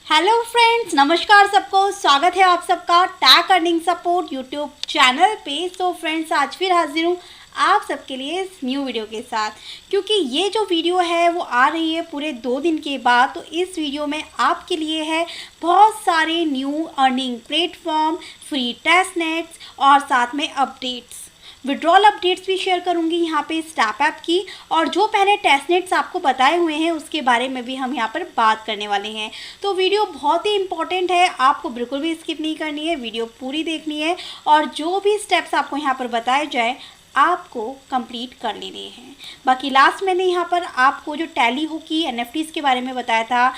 Hello friends, नमस्कार सबको। स्वागत है आप सबका tag earning support YouTube channel पे। तो फ्रेंड्स, आज फिर हाजिर हूँ आप सबके लिए इस न्यू वीडियो के साथ, क्योंकि ये जो वीडियो है वो आ रही है पूरे 2 दिन के बाद। तो इस वीडियो में आपके लिए है बहुत सारे new earning platform, free test nets और साथ में अपडेट्स, विड्रॉल अपडेट्स भी शेयर करूंगी यहाँ पे स्टैप ऐप की। और जो पहले टेस्ट नेट्स आपको बताए हुए हैं उसके बारे में भी हम यहाँ पर बात करने वाले हैं। तो वीडियो बहुत ही इंपॉर्टेंट है, आपको बिल्कुल भी स्किप नहीं करनी है, वीडियो पूरी देखनी है और जो भी स्टेप्स आपको यहाँ पर बताए जाए आपको कंप्लीट कर लेने हैं। बाकी लास्ट मैंने यहाँ पर आपको जो टैली हो की एनएफटीज़ के बारे में बताया था,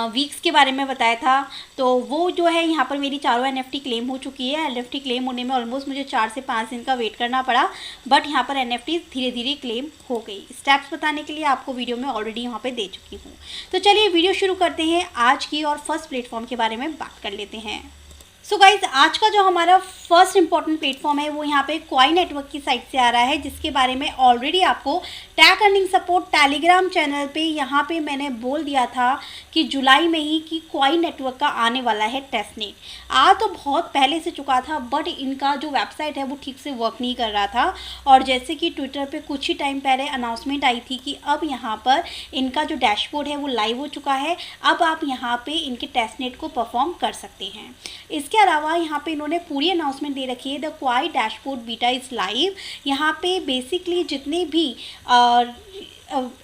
वीक्स के बारे में बताया था, तो वो जो है यहाँ पर मेरी चारों एनएफटी क्लेम हो चुकी है। एनएफटी क्लेम होने में ऑलमोस्ट मुझे 4 से 5 दिन का वेट करना पड़ा, बट यहाँ पर एनएफटी धीरे धीरे क्लेम हो गई। स्टेप्स बताने के लिए आपको वीडियो में ऑलरेडी यहाँ पे दे चुकी हूँ। तो चलिए वीडियो शुरू करते हैं आज की और फर्स्ट प्लेटफॉर्म के बारे में बात कर लेते हैं। सो गाइज, आज का जो हमारा फर्स्ट इंपॉर्टेंट प्लेटफॉर्म है वो यहाँ पे क्वाई नेटवर्क की साइट से आ रहा है, जिसके बारे में ऑलरेडी आपको tag earning support Telegram channel पे यहाँ पे मैंने बोल दिया था कि जुलाई में ही कि क्वाई नेटवर्क का आने वाला है टेस्ट नेट। आ तो बहुत पहले से चुका था, बट इनका जो वेबसाइट है वो ठीक से वर्क नहीं कर रहा था। और जैसे कि ट्विटर पे कुछ ही टाइम पहले अनाउंसमेंट आई थी कि अब यहाँ पर इनका जो डैशबोर्ड है वो लाइव हो चुका है, अब आप यहाँ पे इनके टेस्ट नेट को परफॉर्म कर सकते हैं। इसके अलावा यहाँ पे इन्होंने पूरी अनाउंसमेंट दे रखी है, the क्वाई dashboard beta is live. यहाँ पे बेसिकली जितने भी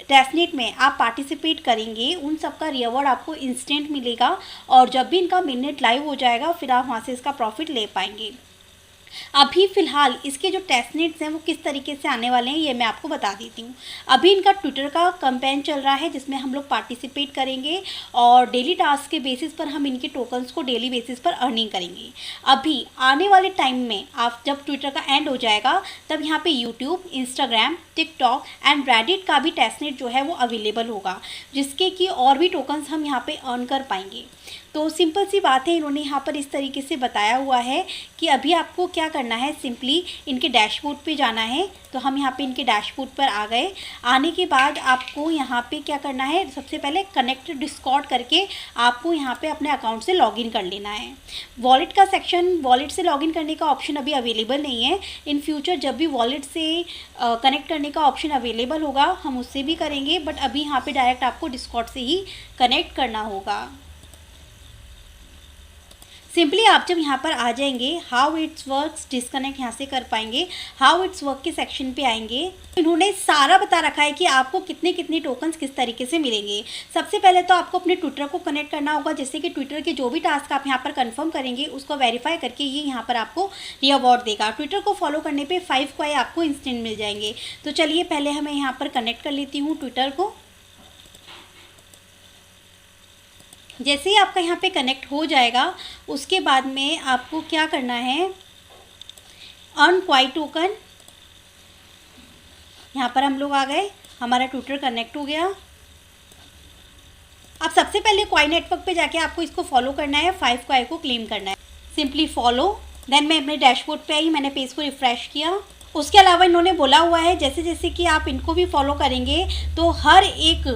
टेस्ट नेट में आप पार्टिसिपेट करेंगे उन सब का रिवॉर्ड आपको इंस्टेंट मिलेगा, और जब भी इनका मिनट लाइव हो जाएगा फिर आप वहाँ से इसका प्रॉफिट ले पाएंगे। अभी फ़िलहाल इसके जो टेस्ट नेट्स हैं वो किस तरीके से आने वाले हैं ये मैं आपको बता देती हूँ। अभी इनका ट्विटर का कैंपेन चल रहा है जिसमें हम लोग पार्टिसिपेट करेंगे और डेली टास्क के बेसिस पर हम इनके टोकन्स को डेली बेसिस पर अर्निंग करेंगे। अभी आने वाले टाइम में आप जब ट्विटर का एंड हो जाएगा तब यहाँ पे YouTube, Instagram, TikTok and Reddit का भी टेस्ट नेट जो है वो अवेलेबल होगा, जिसके कि और भी टोकन्स हम यहाँ पे अर्न कर पाएंगे। तो सिंपल सी बात है, इन्होंने यहाँ पर इस तरीके से बताया हुआ है कि अभी आपको क्या करना है, सिंपली इनके डैशबोर्ड पे जाना है। तो हम यहाँ पे इनके डैशबोर्ड पर आ गए। आने के बाद आपको यहाँ पे क्या करना है, सबसे पहले कनेक्ट डिस्कॉर्ड करके आपको यहाँ पे अपने अकाउंट से लॉगिन कर लेना है। वॉलेट का सेक्शन, वॉलेट से लॉगिन करने का ऑप्शन अभी अवेलेबल नहीं है। इन फ्यूचर जब भी वॉलेट से कनेक्ट करने का ऑप्शन अवेलेबल होगा हम उससे भी करेंगे, बट अभी यहाँ पे डायरेक्ट आपको डिस्कॉर्ड से ही कनेक्ट करना होगा। सिंपली आप जब यहाँ पर आ जाएंगे, हाउ इट्स वर्क्स डिस्कनेक्ट यहाँ से कर पाएंगे, हाउ इट्स वर्क के सेक्शन पे आएंगे। इन्होंने सारा बता रखा है कि आपको कितने कितने टोकन्स किस तरीके से मिलेंगे। सबसे पहले तो आपको अपने ट्विटर को कनेक्ट करना होगा, जैसे कि ट्विटर के जो भी टास्क आप यहाँ पर कंफर्म करेंगे उसको वेरीफाई करके ये यहाँ पर आपको रिवॉर्ड देगा। ट्विटर को फॉलो करने पर 5 क्वाई आपको इंस्टेंट मिल जाएंगे। तो चलिए पहले हमें यहाँ पर कनेक्ट कर लेती हूँ ट्विटर को। जैसे ही आपका यहाँ पे कनेक्ट हो जाएगा उसके बाद में आपको क्या करना है, अर्न क्वाई टोकन। यहाँ पर हम लोग आ गए, हमारा ट्विटर कनेक्ट हो गया। अब सबसे पहले क्वाई नेटवर्क पे जाके आपको इसको फॉलो करना है, 5 क्वाई को क्लेम करना है। Simply follow. देन मैं अपने डैशबोर्ड पे आई, मैंने पेज को रिफ्रेश किया। उसके अलावा इन्होंने बोला हुआ है जैसे जैसे कि आप इनको भी फॉलो करेंगे तो हर एक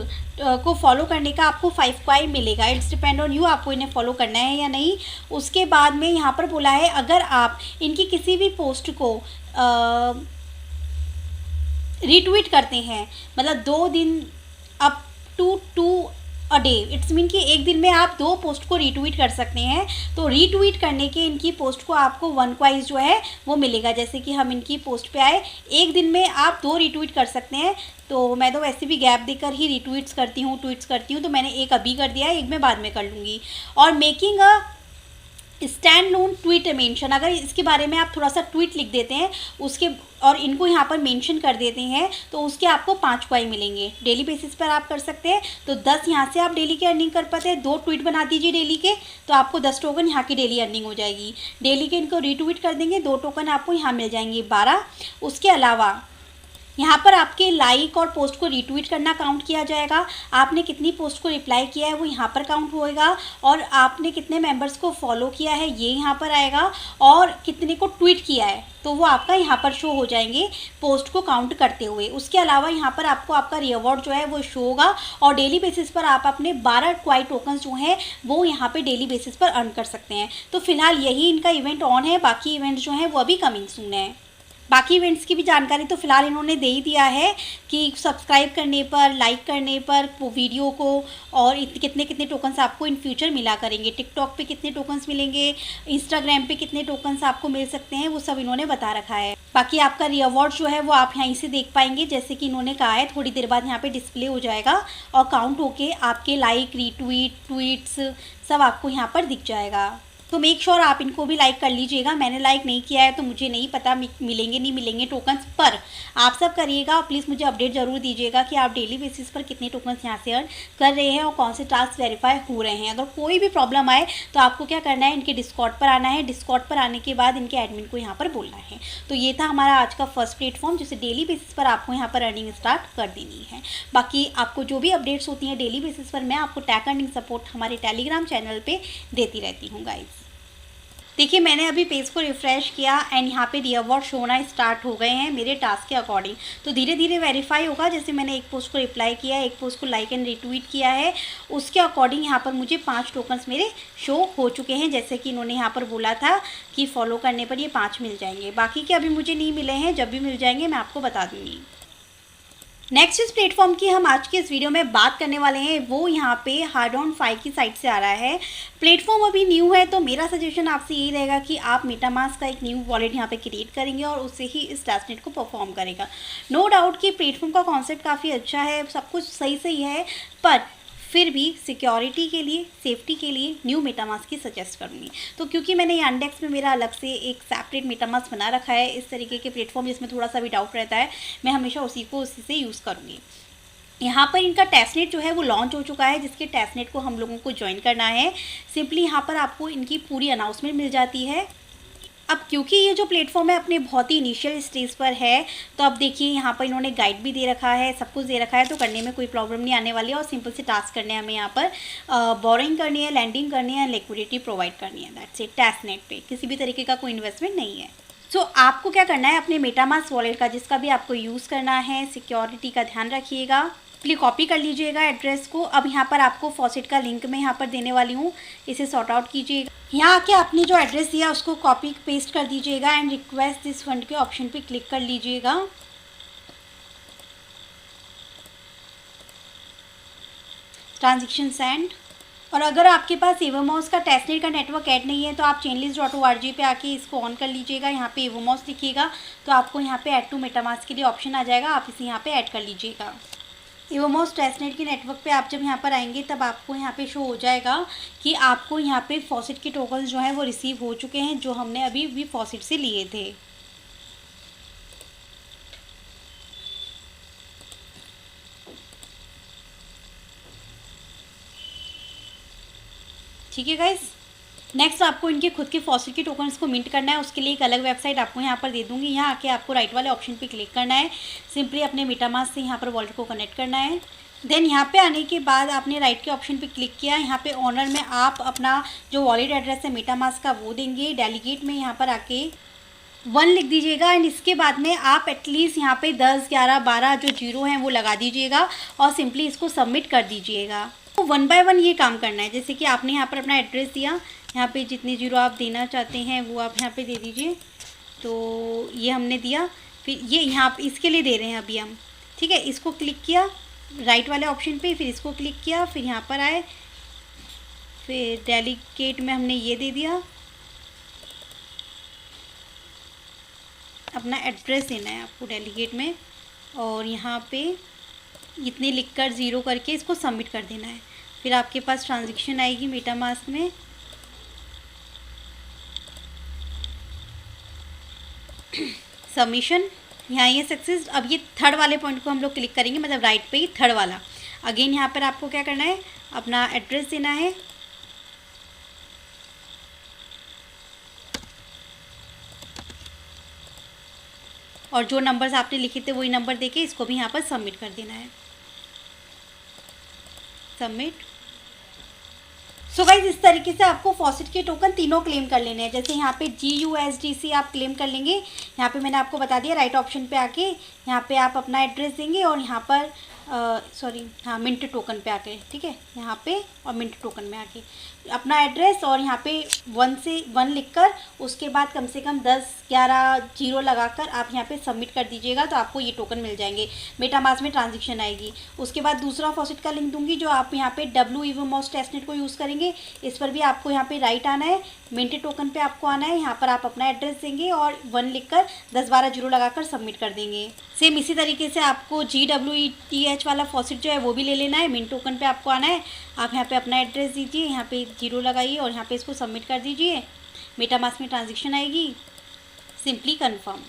को फॉलो करने का आपको 5 क्वाई मिलेगा। इट्स डिपेंड ऑन यू, आपको इन्हें फॉलो करना है या नहीं। उसके बाद में यहाँ पर बोला है अगर आप इनकी किसी भी पोस्ट को रीट्वीट करते हैं, मतलब 2 दिन up to 2 a day, it's mean कि एक दिन में आप 2 पोस्ट को रीट्वीट कर सकते हैं। तो रीट्वीट करने के इनकी पोस्ट को आपको 1 क्वाइज जो है वो मिलेगा। जैसे कि हम इनकी पोस्ट पे आए, एक दिन में आप 2 रीट्वीट कर सकते हैं। तो मैं तो वैसे भी गैप देकर ही रीट्वीट्स करती हूँ, ट्वीट्स करती हूँ, तो मैंने एक अभी कर दिया है, एक मैं बाद में कर लूँगी। और making a stand loan tweet mention, अगर इसके बारे में आप थोड़ा सा ट्वीट लिख देते हैं उसके और इनको यहाँ पर मेंशन कर देते हैं तो उसके आपको 5 क्वाई मिलेंगे। डेली बेसिस पर आप कर सकते हैं, तो 10 यहाँ से आप डेली की अर्निंग कर पाते हैं। 2 ट्वीट बना दीजिए डेली के, तो आपको 10 टोकन यहाँ की डेली अर्निंग हो जाएगी। डेली के इनको रीट्वीट कर देंगे, 2 टोकन आपको यहाँ मिल जाएंगे, 12। उसके अलावा यहाँ पर आपके लाइक और पोस्ट को रीट्वीट करना काउंट किया जाएगा। आपने कितनी पोस्ट को रिप्लाई किया है वो यहाँ पर काउंट होएगा, और आपने कितने मेंबर्स को फॉलो किया है ये यहाँ पर आएगा, और कितने को ट्वीट किया है तो वो आपका यहाँ पर शो हो जाएंगे पोस्ट को काउंट करते हुए। उसके अलावा यहाँ पर आपको आपका रिवॉर्ड जो है वो शो होगा, और डेली बेसिस पर आप अपने 12 क्वाई टोकन्स जो हैं वो यहाँ पे डेली बेसिस पर अर्न कर सकते हैं। तो फिलहाल यही इनका इवेंट ऑन है, बाकी इवेंट्स जो हैं वो अभी कमिंग सून है। बाकी इवेंट्स की भी जानकारी तो फिलहाल इन्होंने दे ही दिया है कि सब्सक्राइब करने पर, लाइक करने पर वीडियो को, और कितने कितने टोकन्स आपको इन फ्यूचर मिला करेंगे। टिकटॉक पे कितने टोकन्स मिलेंगे, इंस्टाग्राम पे कितने टोकन्स आपको मिल सकते हैं, वो सब इन्होंने बता रखा है। बाकी आपका रिवॉर्ड जो है वो आप यहीं से देख पाएंगे, जैसे कि इन्होंने कहा है थोड़ी देर बाद यहाँ पे डिस्प्ले हो जाएगा और काउंट होके आपके लाइक, रीट्वीट, ट्वीट्स सब आपको यहाँ पर दिख जाएगा। तो मेक श्योर आप इनको भी लाइक कर लीजिएगा। मैंने लाइक नहीं किया है तो मुझे नहीं पता मिलेंगे नहीं मिलेंगे टोकन्स, पर आप सब करिएगा। प्लीज़ मुझे अपडेट ज़रूर दीजिएगा कि आप डेली बेसिस पर कितने टोकन्स यहाँ से अर्न कर रहे हैं और कौन से टास्क वेरीफाई हो रहे हैं। अगर कोई भी प्रॉब्लम आए तो आपको क्या करना है, इनके डिस्कॉर्ड पर आना है। डिस्कॉर्ड पर आने के बाद इनके एडमिन को यहाँ पर बोलना है। तो ये था हमारा आज का फर्स्ट प्लेटफॉर्म, जिसे डेली बेसिस पर आपको यहाँ पर अर्निंग स्टार्ट कर देनी है। बाकी आपको जो भी अपडेट्स होती हैं डेली बेसिस पर मैं आपको टैग अर्निंग सपोर्ट हमारे टेलीग्राम चैनल पर देती रहती हूँ गाइज। देखिए मैंने अभी पेज को रिफ़्रेश किया एंड यहाँ पे रिवॉर्ड शो होना स्टार्ट हो गए हैं मेरे टास्क के अकॉर्डिंग। तो धीरे धीरे वेरीफाई होगा। जैसे मैंने एक पोस्ट को रिप्लाई किया है, एक पोस्ट को लाइक एंड रिट्वीट किया है, उसके अकॉर्डिंग यहाँ पर मुझे 5 टोकन्स मेरे शो हो चुके हैं। जैसे कि इन्होंने यहाँ पर बोला था कि फॉलो करने पर ये 5 मिल जाएंगे। बाकी के अभी मुझे नहीं मिले हैं, जब भी मिल जाएंगे मैं आपको बता दूँगी। नेक्स्ट इस प्लेटफॉर्म की हम आज के इस वीडियो में बात करने वाले हैं, वो यहाँ पे हार्ड ऑन फाई की साइट से आ रहा है। प्लेटफॉर्म अभी न्यू है, तो मेरा सजेशन आपसे यही रहेगा कि आप मेटामास्क का एक न्यू वॉलेट यहाँ पे क्रिएट करेंगे और उससे ही इस टेस्टनेट को परफॉर्म करेगा। नो डाउट कि प्लेटफॉर्म का कॉन्सेप्ट काफ़ी अच्छा है, सब कुछ सही सही है, पर फिर भी सिक्योरिटी के लिए, सेफ्टी के लिए न्यू मेटामास्क की सजेस्ट करूँगी। तो क्योंकि मैंने यांडेक्स में मेरा अलग से एक सेपरेट मेटामास्क बना रखा है इस तरीके के प्लेटफॉर्म जिसमें थोड़ा सा भी डाउट रहता है, मैं हमेशा उसी से यूज़ करूँगी। यहाँ पर इनका टेस्टनेट जो है वो लॉन्च हो चुका है, जिसके टेस्टनेट को हम लोगों को ज्वाइन करना है। सिंपली यहाँ पर आपको इनकी पूरी अनाउंसमेंट मिल जाती है। अब क्योंकि ये जो प्लेटफॉर्म है अपने बहुत ही इनिशियल स्टेज पर है, तो अब देखिए यहाँ पर इन्होंने गाइड भी दे रखा है, सब कुछ दे रखा है, तो करने में कोई प्रॉब्लम नहीं आने वाली है। और सिंपल से टास्क करने हैं हमें यहाँ पर बोरिंग करनी है, लैंडिंग करनी है, लिक्विडिटी प्रोवाइड करनी है। That's it. टेस्टनेट पे किसी भी तरीके का कोई इन्वेस्टमेंट नहीं है। सो आपको क्या करना है, अपने मेटामास्क वॉलेट का जिसका भी आपको यूज़ करना है, सिक्योरिटी का ध्यान रखिएगा। प्लीज कॉपी कर लीजिएगा एड्रेस को। अब यहाँ पर आपको फॉसेट का लिंक मैं यहाँ पर देने वाली हूँ, इसे सॉर्ट आउट कीजिएगा। यहाँ आके आपने जो एड्रेस दिया उसको कॉपी पेस्ट कर दीजिएगा एंड रिक्वेस्ट दिस फंड के ऑप्शन पे क्लिक कर लीजिएगा। Transaction send. और अगर आपके पास एवोमॉस का टेस्टनेट का नेटवर्क ऐड नहीं है तो आप chainlist.org पे आके इसको ऑन कर लीजिएगा। यहाँ पे एवोमॉस दिखिएगा तो आपको यहाँ पे ऐड टू मेटामास्क के लिए ऑप्शन आ जाएगा, आप इसे यहाँ पे ऐड कर लीजिएगा। एवोमॉस टेस्टनेट के नेटवर्क पे आप जब यहाँ पर आएंगे तब आपको यहाँ पे शो हो जाएगा कि आपको यहाँ पे फॉसेट के टोकन्स जो हैं वो रिसीव हो चुके हैं, जो हमने अभी भी फॉसेट से लिए थे। ठीक है गाइस। नेक्स्ट आपको इनके खुद के फॉसेट के टोकन्स को मिंट करना है। उसके लिए एक अलग वेबसाइट आपको यहाँ पर दे दूँगी। यहाँ आके आपको राइट वाले ऑप्शन पे क्लिक करना है, सिंपली अपने मेटामास्क से यहाँ पर वॉलेट को कनेक्ट करना है। देन यहाँ पे आने के बाद आपने राइट के ऑप्शन पे क्लिक किया। यहाँ पे ऑनर में आप अपना जो वॉलेट एड्रेस है मेटामास्क का वो देंगे। डेलीगेट में यहाँ पर आके 1 लिख दीजिएगा एंड इसके बाद में आप एटलीस्ट यहाँ पे 10, 11, 12 जो जीरो हैं वो लगा दीजिएगा और सिंपली इसको सबमिट कर दीजिएगा। तो 1 बाय 1 ये काम करना है। जैसे कि आपने यहाँ पर अपना एड्रेस दिया, यहाँ पे जितने जीरो आप देना चाहते हैं वो आप यहाँ पे दे दीजिए। तो ये हमने दिया, फिर ये यहाँ इसके लिए दे रहे हैं अभी हम, ठीक है। इसको क्लिक किया राइट वाले ऑप्शन पे, फिर इसको क्लिक किया, फिर यहाँ पर आए, फिर डेलीगेट में हमने ये दे दिया, अपना एड्रेस देना है आपको डेलीगेट में, और यहाँ पे इतने लिखकर ज़ीरो करके इसको सबमिट कर देना है। फिर आपके पास ट्रांजैक्शन आएगी मेटामास्क में, सबमिशन, यहाँ ये सक्सेस। अब ये थर्ड वाले पॉइंट को हम लोग क्लिक करेंगे, मतलब राइट पे ही थर्ड वाला। अगेन यहाँ पर आपको क्या करना है, अपना एड्रेस देना है, और जो नंबर्स आपने लिखे थे वही नंबर देके इसको भी यहाँ पर सबमिट कर देना है। सबमिट। सो गाइज इस तरीके से आपको फॉसेट के टोकन तीनों क्लेम कर लेने हैं। जैसे यहाँ पे GUSDC आप क्लेम कर लेंगे, यहाँ पे मैंने आपको बता दिया, राइट ऑप्शन पे आके यहाँ पे आप अपना एड्रेस देंगे और यहाँ पर मिंट टोकन पे आके, ठीक है, यहाँ पे और मिंट टोकन में आके अपना एड्रेस और यहाँ पे 1 से 1 लिखकर उसके बाद कम से कम 10-11 जीरो लगाकर आप यहाँ पे सबमिट कर दीजिएगा, तो आपको ये टोकन मिल जाएंगे। मेटामास्क में ट्रांजेक्शन आएगी। उसके बाद दूसरा फॉसेट का लिंक दूंगी जो आप यहाँ पे WEVMOS टेस्टनेट को यूज़ करेंगे, इस पर भी आपको यहाँ पे राइट आना है, मिंट टोकन पे आपको आना है, यहाँ पर आप अपना एड्रेस देंगे और 1 लिखकर 10-12 जीरो लगाकर सबमिट कर देंगे। सेम इसी तरीके से आपको GWETH वाला फॉसेट जो है वो भी ले लेना है। मिंट टोकन पे आपको आना है, आप यहाँ पे अपना एड्रेस दीजिए, यहाँ पे जीरो लगाइए और यहाँ पे इसको सबमिट कर दीजिए। मेटामास्क में ट्रांजेक्शन आएगी, सिंपली कंफर्म।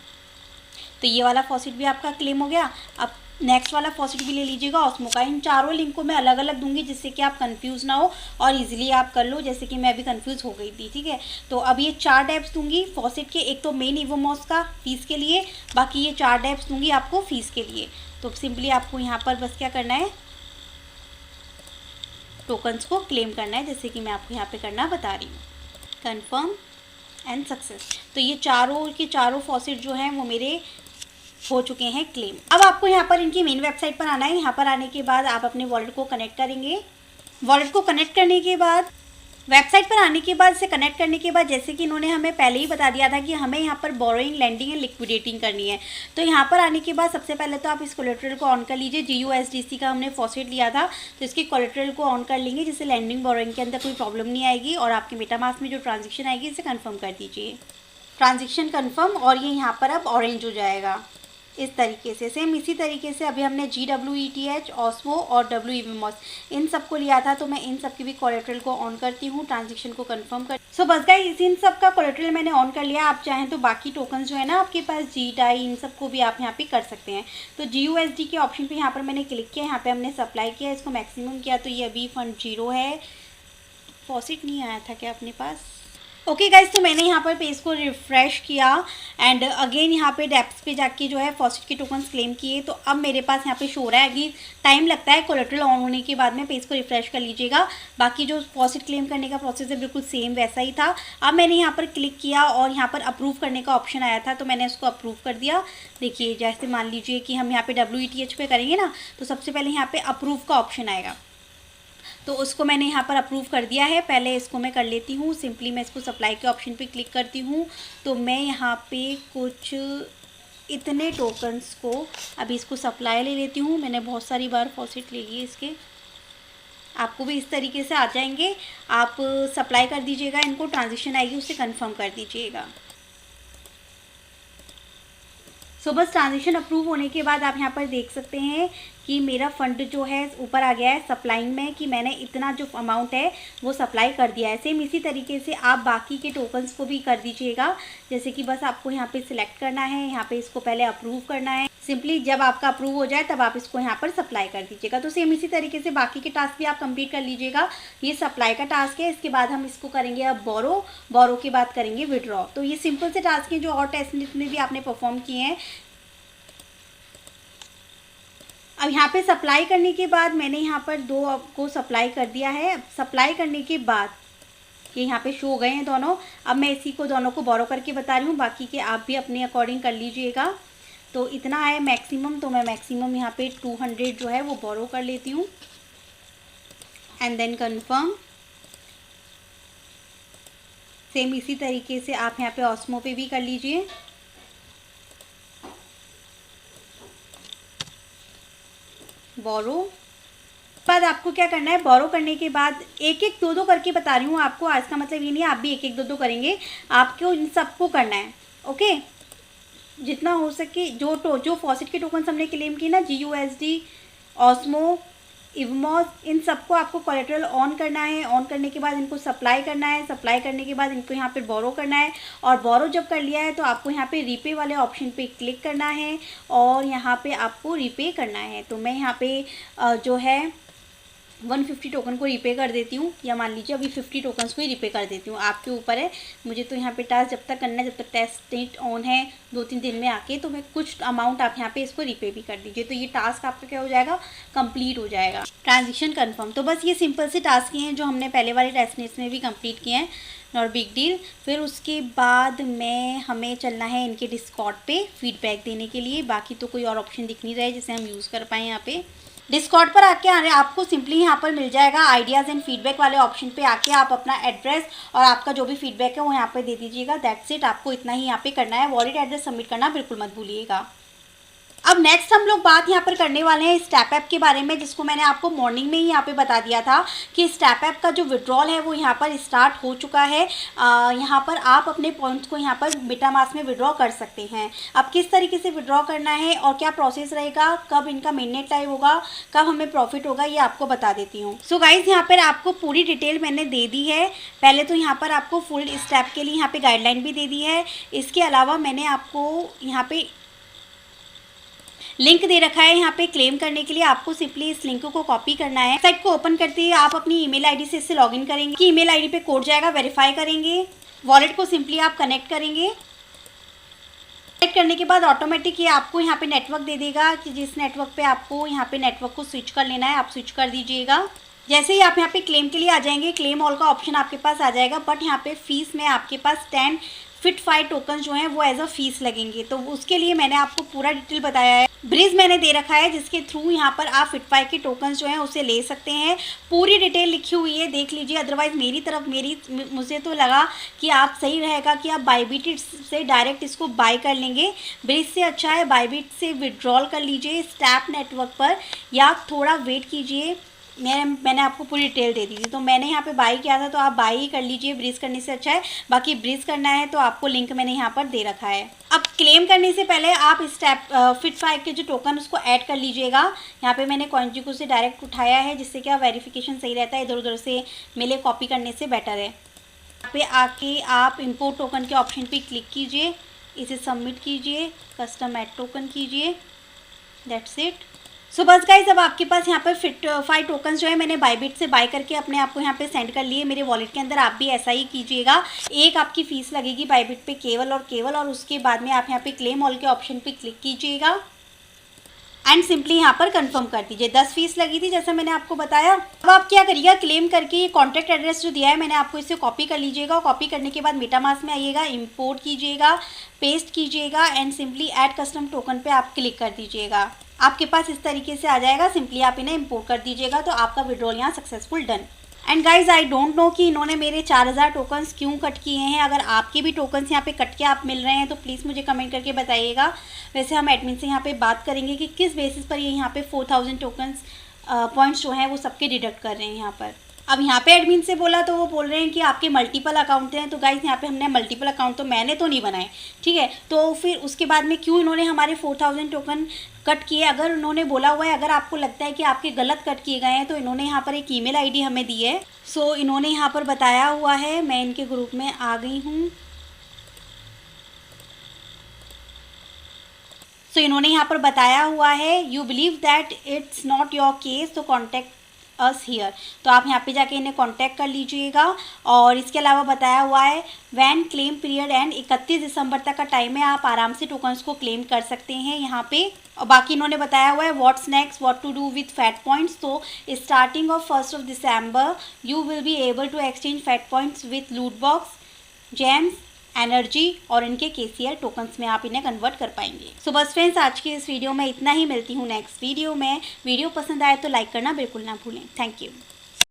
तो ये वाला फॉसेट भी आपका क्लेम हो गया। अब नेक्स्ट वाला फॉसेट भी ले लीजिएगा ऑस्मो का। इन चारों लिंक को मैं अलग अलग दूंगी जिससे कि आप कंफ्यूज ना हो और इजीली आप कर लो, जैसे कि मैं अभी कंफ्यूज हो गई थी, ठीक है। तो अब ये 4 टैब्स दूंगी फॉसेट के, एक तो मेन इवोमॉस का फीस के लिए, बाकी ये 4 टैब्स दूंगी आपको फीस के लिए। तो सिंपली आपको यहाँ पर बस क्या करना है, टोकन्स को क्लेम करना है, जैसे कि मैं आपको यहाँ पे करना बता रही हूँ। Confirm and success. तो ये चारों के चारों फॉसेट जो हैं वो मेरे हो चुके हैं क्लेम। अब आपको यहाँ पर इनकी मेन वेबसाइट पर आना है। यहाँ पर आने के बाद आप अपने वॉलेट को कनेक्ट करेंगे। वॉलेट को कनेक्ट करने के बाद वेबसाइट पर आने के बाद से कनेक्ट करने के बाद जैसे कि इन्होंने हमें पहले ही बता दिया था कि हमें यहाँ पर बोरोइंग, लैंडिंग एंड लिक्विडेटिंग करनी है। तो यहाँ पर आने के बाद सबसे पहले तो आप इस कोलेटरल को ऑन कर लीजिए। GUSDC का हमने फॉसेट लिया था तो इसके कोलेटरल को ऑन कर लेंगे, जिससे लैंडिंग बोरोइंग के अंदर कोई प्रॉब्लम नहीं आएगी और आपके मेटामास्क में जो ट्रांजेक्शन आएगी इसे कन्फर्म कर दीजिए। ट्रांजेक्शन कन्फर्म और ये यहाँ पर अब ऑरेंज हो जाएगा इस तरीके से। सेम इसी तरीके से अभी हमने GWETH, ऑस्मो और WEVMOS इन सब को लिया था, तो मैं इन सब की भी कोलेटरल को ऑन करती हूँ, ट्रांजेक्शन को कंफर्म कर। सो बस गाइस इन सब का कोलेटरल मैंने ऑन कर लिया। आप चाहें तो बाकी टोकन जो है ना आपके पास GDAI, इन सब को भी आप यहाँ पे कर सकते हैं। तो GUSD के ऑप्शन पे यहाँ पर मैंने क्लिक किया, यहाँ पे हमने सप्लाई किया, इसको मैक्सिमम किया, तो ये अभी फंड 0 है। फॉसेट नहीं आया था क्या अपने पास? ओके गाइज, तो मैंने यहाँ पर पेज को रिफ़्रेश किया एंड अगेन यहाँ पे डेप्स पे जाके जो है फॉसेट के टोकन्स क्लेम किए। तो अब मेरे पास यहाँ पे शो हो रहा है। अभी टाइम लगता है, कोलेटरल ऑन होने के बाद में पेज को रिफ़्रेश कर लीजिएगा। बाकी जो फॉसेट क्लेम करने का प्रोसेस है बिल्कुल सेम वैसा ही था। अब मैंने यहाँ पर क्लिक किया और यहाँ पर अप्रूव करने का ऑप्शन आया था, तो मैंने उसको अप्रूव कर दिया। देखिए जैसे मान लीजिए कि हम यहाँ पे WETH पे करेंगे ना, तो सबसे पहले यहाँ पे अप्रूव का ऑप्शन आएगा, तो उसको मैंने यहाँ पर अप्रूव कर दिया है। पहले इसको मैं कर लेती हूँ। सिंपली मैं इसको सप्लाई के ऑप्शन पे क्लिक करती हूँ। तो मैं यहाँ पे कुछ इतने टोकन्स को अभी इसको सप्लाई ले लेती हूँ। मैंने बहुत सारी बार फॉसेट ले लिए इसके, आपको भी इस तरीके से आ जाएंगे। आप सप्लाई कर दीजिएगा इनको, ट्रांजेक्शन आएगी उसे कन्फर्म कर दीजिएगा। सो बस ट्रांजेक्शन अप्रूव होने के बाद आप यहाँ पर देख सकते हैं कि मेरा फ़ंड जो है ऊपर आ गया है सप्लाइंग में, कि मैंने इतना जो अमाउंट है वो सप्लाई कर दिया है। सेम इसी तरीके से आप बाकी के टोकन्स को भी कर दीजिएगा। जैसे कि बस आपको यहाँ पे सिलेक्ट करना है, यहाँ पे इसको पहले अप्रूव करना है। सिंपली जब आपका अप्रूव हो जाए तब आप इसको यहाँ पर सप्लाई कर दीजिएगा। तो सेम इसी तरीके से बाकी के टास्क भी आप कंप्लीट कर लीजिएगा। ये सप्लाई का टास्क है। इसके बाद हम इसको करेंगे अब बोरो के बाद करेंगे विड्रॉ। तो ये सिंपल से टास्क हैं जो और टेस्ट में भी आपने परफॉर्म किए हैं। अब यहाँ पे सप्लाई करने के बाद मैंने यहाँ पर 2 को सप्लाई कर दिया है। सप्लाई करने के बाद ये यहाँ पे शो हो गए हैं दोनों। अब मैं इसी को दोनों को बोरो करके बता रही हूँ, बाकी के आप भी अपने अकॉर्डिंग कर लीजिएगा। तो इतना है मैक्सिमम, तो मैं मैक्सिमम यहाँ पे 200 जो है वो बोरो कर लेती हूँ एंड देन कन्फर्म। सेम इसी तरीके से आप यहाँ पे ऑस्मो पे भी कर लीजिए। बोरो बाद आपको क्या करना है, बोरो करने के बाद 1-1 2-2 करके बता रही हूँ आपको। आज का मतलब ये नहीं है आप भी 1-1 2-2 करेंगे, आपको इन सबको करना है। ओके, जितना हो सके जो फॉसेट के टोकन हमने क्लेम किए ना, GUSD, ऑस्मो, इवमॉस, इन सबको आपको कोलेटरल ऑन करना है। ऑन करने के बाद इनको सप्लाई करना है। सप्लाई करने के बाद इनको यहाँ पे बोरो करना है। और बोरो जब कर लिया है तो आपको यहाँ पे रीपे वाले ऑप्शन पे क्लिक करना है और यहाँ पे आपको रीपे करना है। तो मैं यहाँ पे जो है 150 टोकन को रिपे कर देती हूँ, या मान लीजिए अभी 50 टोकन्स को ही रिपे कर देती हूँ, आपके ऊपर है। मुझे तो यहाँ पे टास्क जब तक करना है, जब तक टेस्ट डेट ऑन है 2-3 दिन में आके, तो मैं कुछ अमाउंट आप यहाँ पे इसको रिपे भी कर दीजिए, तो ये टास्क आपका क्या हो जाएगा, कंप्लीट हो जाएगा। Transaction confirm. तो बस ये सिंपल से टास्क ही हैं जो हमने पहले वाले टेस्ट में भी कंप्लीट किए हैं, नॉट बिग डील। फिर उसके बाद हमें चलना है इनके डिस्कॉर्ड पे फीडबैक देने के लिए। बाकी तो कोई और ऑप्शन दिख नहीं रहा है जिसे हम यूज़ कर पाएँ यहाँ पे। डिस्कॉर्ड पर आके आपको सिंपली यहाँ पर मिल जाएगा आइडियाज़ एंड फीडबैक वाले ऑप्शन पे आके आप अपना एड्रेस और आपका जो भी फीडबैक है वो यहाँ पे दे दीजिएगा। दैट्स इट, आपको इतना ही यहाँ पे करना है। वॉलेट एड्रेस सबमिट करना बिल्कुल मत भूलिएगा। अब नेक्स्ट हम लोग बात यहाँ पर करने वाले हैं स्टेप ऐप के बारे में, जिसको मैंने आपको मॉर्निंग में ही यहाँ पे बता दिया था कि स्टेप ऐप का जो विड्रॉल है वो यहाँ पर स्टार्ट हो चुका है। यहाँ पर आप अपने पॉइंट्स को यहाँ पर मेटामास्क में विड्रॉ कर सकते हैं। अब किस तरीके से विड्रॉ करना है और क्या प्रोसेस रहेगा, कब इनका मेननेट लाइव होगा, कब हमें प्रॉफिट होगा, ये आपको बता देती हूँ। सो गाइज यहाँ पर आपको पूरी डिटेल मैंने दे दी है। पहले तो यहाँ पर आपको फुल स्टेप के लिए यहाँ पर गाइडलाइन भी दे दी है। इसके अलावा मैंने आपको यहाँ पे लिंक दे रखा है यहाँ पे क्लेम करने के लिए। आपको सिंपली इस लिंक को कॉपी करना है। साइट को ओपन करते ही आप अपनी ईमेल आईडी से इससे लॉगिन करेंगे कि ईमेल आईडी पे कोड जाएगा, वेरीफाई करेंगे। वॉलेट को सिंपली आप कनेक्ट करेंगे। कनेक्ट करने के बाद ऑटोमेटिक ये आपको यहाँ पे नेटवर्क दे देगा कि जिस नेटवर्क पे आपको यहाँ पे नेटवर्क को स्विच कर लेना है, आप स्विच कर दीजिएगा। जैसे ही आप यहाँ पे क्लेम के लिए आ जाएंगे, क्लेम ऑल का ऑप्शन आपके पास आ जाएगा। बट यहाँ पे फीस में आपके पास 10 FIT5 टोकन जो हैं वो एज अ फीस लगेंगे, तो उसके लिए मैंने आपको पूरा डिटेल बताया है। ब्रिज मैंने दे रखा है जिसके थ्रू यहाँ पर आप FIT5 के टोकन जो हैं उसे ले सकते हैं। पूरी डिटेल लिखी हुई है, देख लीजिए। अदरवाइज़ मुझे तो लगा कि आप सही रहेगा कि आप बायबिट से डायरेक्ट इसको बाय कर लेंगे। ब्रिज से अच्छा है बायबिट से विड्रॉल कर लीजिए स्टेप नेटवर्क पर, या थोड़ा वेट कीजिए। मैंने आपको पूरी डिटेल दे दी थी, तो मैंने यहाँ पे बाई किया था, तो आप बाई ही कर लीजिए। ब्रीज करने से अच्छा है। बाकी ब्रीज करना है तो आपको लिंक मैंने यहाँ पर दे रखा है। अब क्लेम करने से पहले आप स्टेप FIT5 के जो टोकन उसको ऐड कर लीजिएगा। यहाँ पे मैंने CoinGecko से डायरेक्ट उठाया है, जिससे क्या वेरिफिकेशन सही रहता है, इधर उधर से मिले कॉपी करने से बेटर है। यहाँ पे आके आप इम्पोर्ट टोकन के ऑप्शन पर क्लिक कीजिए, इसे सबमिट कीजिए, कस्टम ऐड टोकन कीजिए। That's it. सो बस गाइज, अब आपके पास यहाँ पर FIT5 टोकन जो है मैंने बायबिट से बाय करके अपने आप को यहाँ पे सेंड कर लिए मेरे वॉलेट के अंदर। आप भी ऐसा ही कीजिएगा। एक आपकी फ़ीस लगेगी बायबिट पे केवल और उसके बाद में आप यहाँ पे क्लेम ऑल के ऑप्शन पे क्लिक कीजिएगा एंड सिंपली यहाँ पर कंफर्म कर दीजिए। 10 फीस लगी थी जैसा मैंने आपको बताया। अब आप क्या करिएगा, क्लेम करके ये कॉन्टैक्ट एड्रेस जो दिया है मैंने आपको, इसे कॉपी कर लीजिएगा। कॉपी करने के बाद मेटामास्क में आइएगा, इंपोर्ट कीजिएगा, पेस्ट कीजिएगा and simply add custom token पे आप क्लिक कर दीजिएगा। आपके पास इस तरीके से आ जाएगा। सिंपली आप इन्हें इंपोर्ट कर दीजिएगा, तो आपका विड्रॉल यहाँ successful done. And guys, I don't know कि इन्होंने मेरे 4000 टोकन्स क्यों कट किए हैं। अगर आपके भी टोकन्स यहाँ पे कट के आप मिल रहे हैं तो प्लीज़ मुझे कमेंट करके बताइएगा। वैसे हम एडमिन से यहाँ पे बात करेंगे कि किस बेसिस पर ये यहाँ पे 4000 टोकन्स पॉइंट्स जो हैं वो सबके डिडक्ट कर रहे हैं यहाँ पर। अब यहाँ पे एडमिन से बोला तो वो बोल रहे हैं कि आपके मल्टीपल अकाउंट हैं। तो गाइस, यहाँ पे हमने मल्टीपल अकाउंट तो मैंने तो नहीं बनाए, ठीक है। तो फिर उसके बाद में क्यों इन्होंने हमारे 4000 टोकन कट किए? अगर उन्होंने बोला हुआ है, अगर आपको लगता है कि आपके गलत कट किए गए हैं, तो इन्होंने यहाँ पर एक ईमेल आईडी हमें दी है। सो इन्होंने यहाँ पर बताया हुआ है, मैं इनके ग्रुप में आ गई हूँ। सो इन्होंने यहाँ पर बताया हुआ है, you believe that it's not your case तो कॉन्टेक्ट अस हियर। तो आप यहाँ पे जाके इन्हें कांटेक्ट कर लीजिएगा। और इसके अलावा बताया हुआ है वैन क्लेम पीरियड एंड 31 दिसंबर तक का टाइम है, आप आराम से टोकन्स को क्लेम कर सकते हैं यहाँ पे। और बाकी इन्होंने बताया हुआ है what's next, what to do with fat points. तो स्टार्टिंग ऑफ 1 दिसंबर you will be able to exchange fat points with loot box, gems, energy और इनके KCL टोकन्स में आप इन्हें कन्वर्ट कर पाएंगे। सो बस फ्रेंड्स, आज की इस वीडियो में इतना ही। मिलती हूँ नेक्स्ट वीडियो में। वीडियो पसंद आए तो लाइक करना बिल्कुल ना भूलें। Thank you.